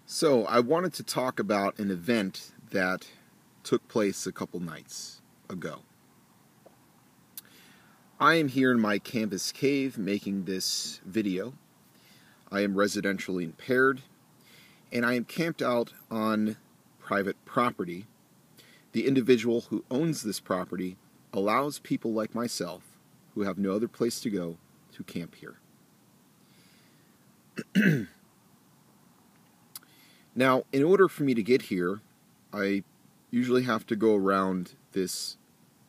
So I wanted to talk about an event that took place a couple nights ago. I am here in my canvas cave making this video. I am residentially impaired, and I am camped out on private property. The individual who owns this property allows people like myself, who have no other place to go, to camp here. Now, in order for me to get here, I usually have to go around this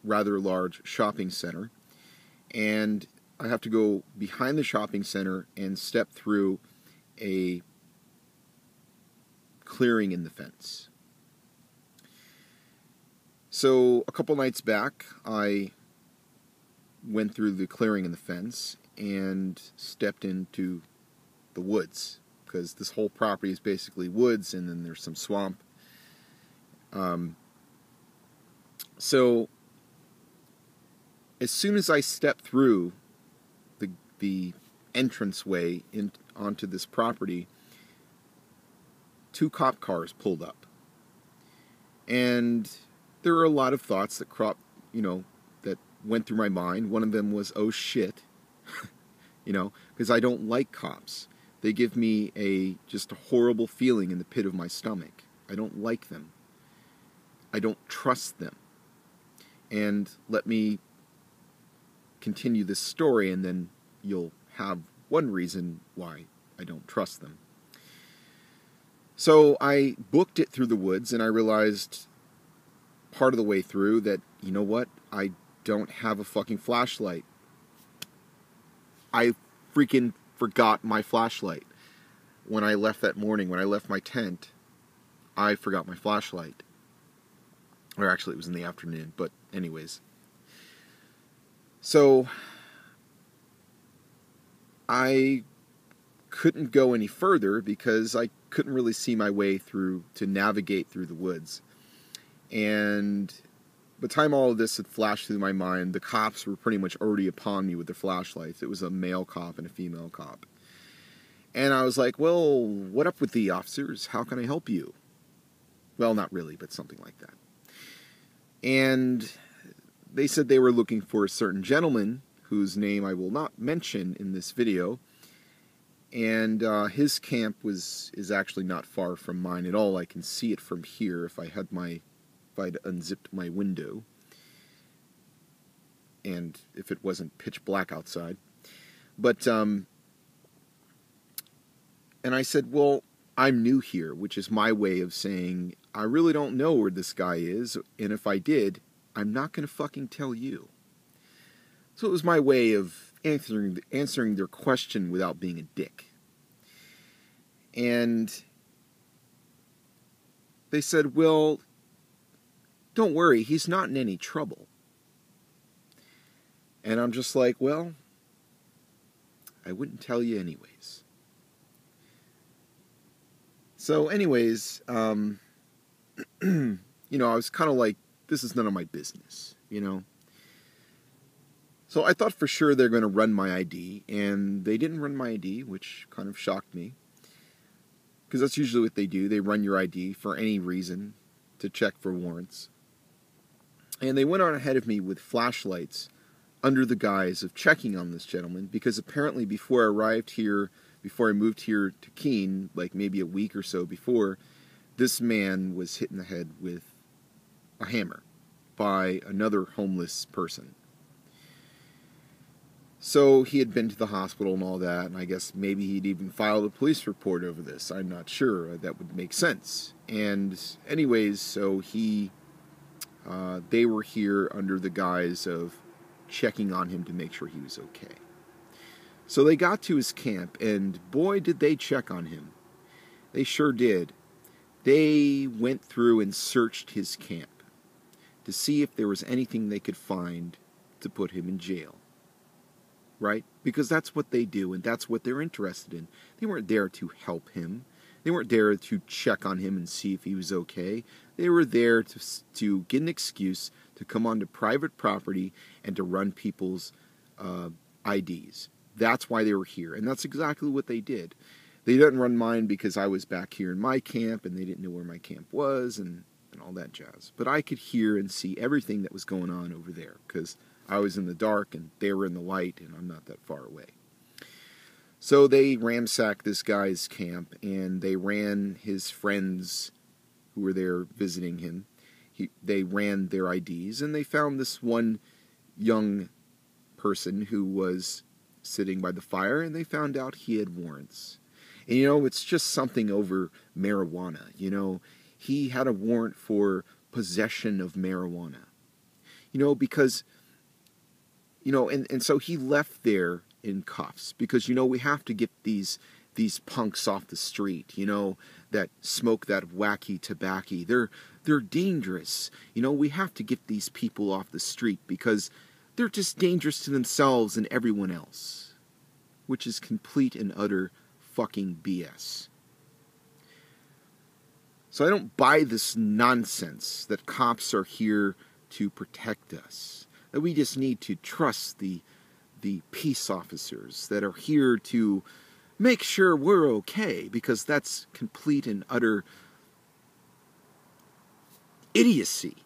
rather large shopping center, and I have to go behind the shopping center and step through a clearing in the fence. So a couple nights back, I went through the clearing in the fence and stepped into the woods, because this whole property is basically woods, and then there's some swamp. So as soon as I stepped through the entranceway onto this property, two cop cars pulled up, and there were a lot of thoughts that that went through my mind. One of them was, oh shit, because I don't like cops. They give me just a horrible feeling in the pit of my stomach. I don't like them. I don't trust them. And let me continue this story, and then you'll have one reason why I don't trust them. So I booked it through the woods, and I realized part of the way through that, you know what? I don't have a fucking flashlight. I freaking forgot my flashlight. When I left that morning, when I left my tent, I forgot my flashlight. Or actually, it was in the afternoon, but anyways. So I couldn't go any further because I couldn't really see my way through to navigate through the woods. And by the time all of this had flashed through my mind, the cops were pretty much already upon me with their flashlights. It was a male cop and a female cop. And I was like, well, what up with the officers? How can I help you? Well, not really, but something like that. And they said they were looking for a certain gentleman whose name I will not mention in this video. And his camp is actually not far from mine at all. I can see it from here if I'd unzipped my window, and if it wasn't pitch black outside. But and I said, well, I'm new here, which is my way of saying I really don't know where this guy is, and if I did, I'm not going to fucking tell you. So it was my way of answering their question without being a dick. And they said, well, don't worry, he's not in any trouble. And I'm just like, well, I wouldn't tell you anyways. So anyways, I was kind of like, this is none of my business, So I thought for sure they're going to run my ID, and they didn't run my ID, which kind of shocked me. Because that's usually what they do. They run your ID for any reason to check for warrants. And they went on ahead of me with flashlights under the guise of checking on this gentleman, because apparently before I moved here to Keene, like maybe a week or so before, this man was hit in the head with a hammer by another homeless person. So he had been to the hospital and all that, and I guess maybe he'd even filed a police report over this. I'm not sure. That would make sense. And anyways, so they were here under the guise of checking on him to make sure he was okay. So they got to his camp, and boy, did they check on him. They sure did. They went through and searched his camp to see if there was anything they could find to put him in jail. Right? Because that's what they do, and that's what they're interested in. They weren't there to help him. They weren't there to check on him and see if he was okay. They were there to get an excuse to come onto private property and to run people's IDs. That's why they were here, and that's exactly what they did. They didn't run mine because I was back here in my camp and they didn't know where my camp was and all that jazz. But I could hear and see everything that was going on over there because I was in the dark and they were in the light and I'm not that far away. So they ransacked this guy's camp and they ran his friends who were there visiting him. They ran their IDs and they found this one young person who was sitting by the fire and they found out he had warrants. And it's just something over marijuana. He had a warrant for possession of marijuana. Because, and so he left there in cuffs because, we have to get these punks off the street, that smoke that wacky tobacco. They're dangerous. We have to get these people off the street because they're just dangerous to themselves and everyone else, which is complete and utter fucking BS. So I don't buy this nonsense that cops are here to protect us, that we just need to trust the peace officers that are here to make sure we're okay, because that's complete and utter idiocy.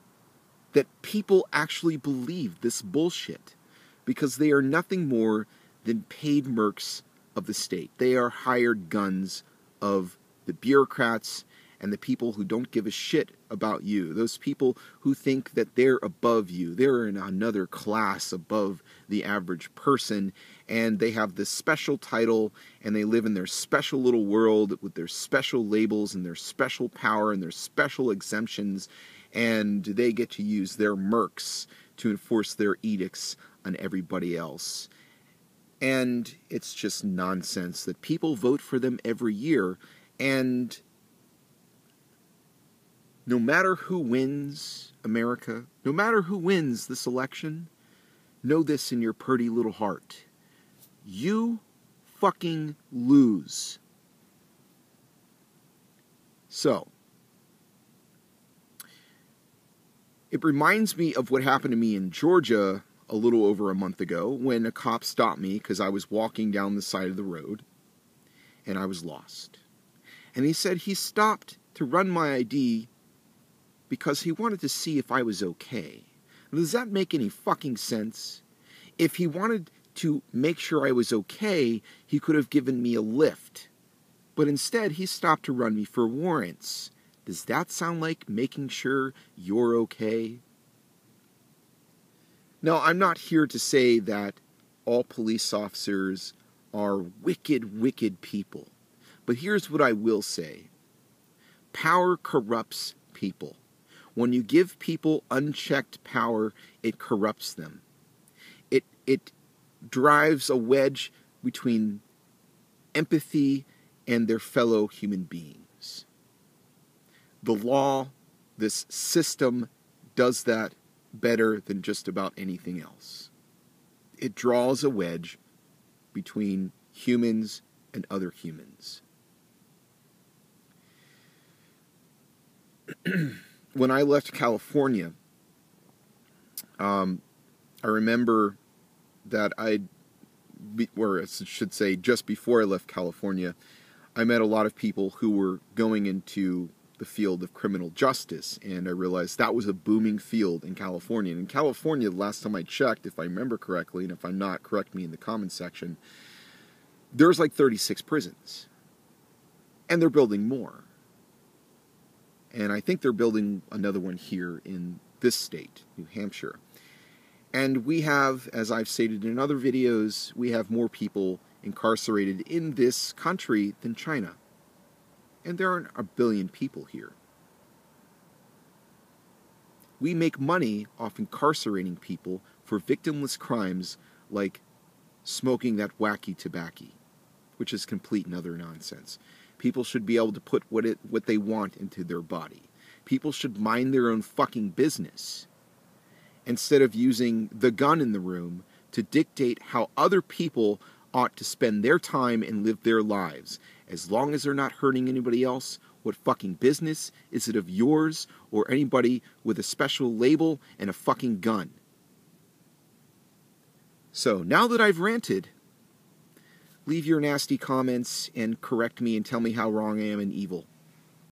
That people actually believe this bullshit because they are nothing more than paid mercs of the state. They are hired guns of the bureaucrats and the people who don't give a shit about you. Those people who think that they're above you. They're in another class above the average person, and they have this special title, and they live in their special little world with their special labels and their special power and their special exemptions, and they get to use their mercs to enforce their edicts on everybody else. And it's just nonsense that people vote for them every year, and no matter who wins America, no matter who wins this election, know this in your purty little heart. You fucking lose. So, it reminds me of what happened to me in Georgia a little over a month ago when a cop stopped me because I was walking down the side of the road and I was lost. And he said he stopped to run my ID because he wanted to see if I was okay. Does that make any fucking sense? If he wanted to make sure I was okay, he could have given me a lift. But instead, he stopped to run me for warrants. Does that sound like making sure you're okay? Now, I'm not here to say that all police officers are wicked, wicked people. But here's what I will say. Power corrupts people. When you give people unchecked power, it corrupts them. It drives a wedge between empathy and their fellow human beings. The law, this system, does that better than just about anything else. It draws a wedge between humans and other humans. When I left California, I remember that or I should say just before I left California, I met a lot of people who were going into the field of criminal justice, and I realized that was a booming field in California. And in California, the last time I checked, if I remember correctly, and if I'm not, correct me in the comment section, there's like 36 prisons. And they're building more. And I think they're building another one here in this state, New Hampshire. And we have, as I've stated in other videos, we have more people incarcerated in this country than China. And there aren't a billion people here. We make money off incarcerating people for victimless crimes like smoking that wacky tobacco, which is complete and utter nonsense. People should be able to put what they want into their body. People should mind their own fucking business instead of using the gun in the room to dictate how other people ought to spend their time and live their lives. As long as they're not hurting anybody else, what fucking business is it of yours or anybody with a special label and a fucking gun? So, now that I've ranted, leave your nasty comments and correct me and tell me how wrong I am and evil.